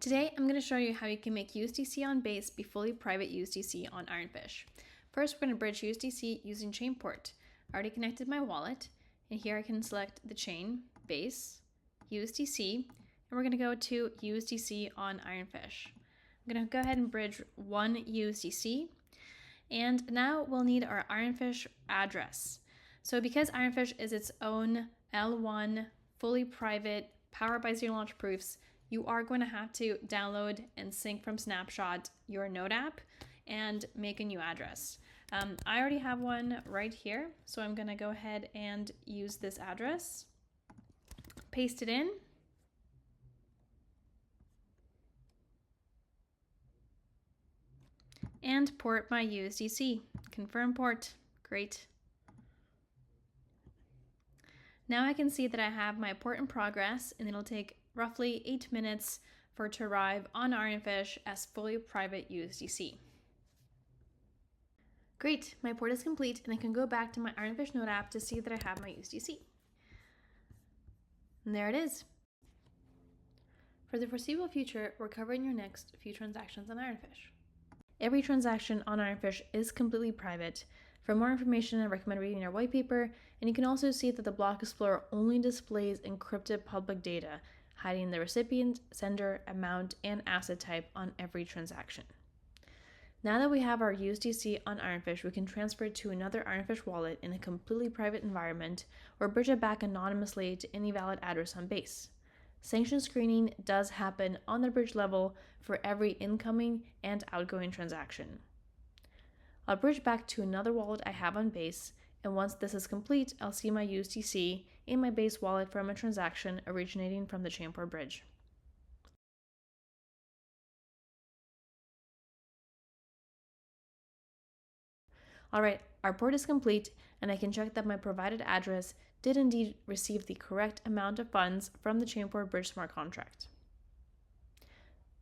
Today, I'm going to show you how you can make USDC on Base be fully private USDC on Ironfish. First, we're going to bridge USDC using ChainPort. I already connected my wallet, and here I can select the chain, Base, USDC, and we're going to go to USDC on Ironfish. I'm going to go ahead and bridge one USDC, and now we'll need our Ironfish address. So because Ironfish is its own L1, fully private, powered by zero launch proofs, you are going to have to download and sync from Snapshot your Node app and make a new address. I already have one right here, so I'm going to go ahead and use this address, paste it in, and port my USDC. Confirm port. Great. Now I can see that I have my port in progress, and it'll take roughly 8 minutes for it to arrive on Ironfish as fully private USDC. Great, my port is complete, and I can go back to my Ironfish Node app to see that I have my USDC. And there it is. For the foreseeable future, we're covering your next few transactions on Ironfish. Every transaction on Ironfish is completely private. For more information, I recommend reading our white paper, and you can also see that the Block Explorer only displays encrypted public data, hiding the recipient, sender, amount, and asset type on every transaction. Now that we have our USDC on Ironfish, we can transfer it to another Ironfish wallet in a completely private environment or bridge it back anonymously to any valid address on Base. Sanction screening does happen on the bridge level for every incoming and outgoing transaction. I'll bridge back to another wallet I have on Base, and once this is complete, I'll see my USDC in my Base wallet from a transaction originating from the ChainPort bridge. Alright, our port is complete, and I can check that my provided address did indeed receive the correct amount of funds from the ChainPort Bridge smart contract.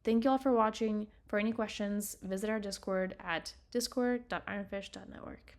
Thank you all for watching. For any questions, visit our Discord at discord.ironfish.network.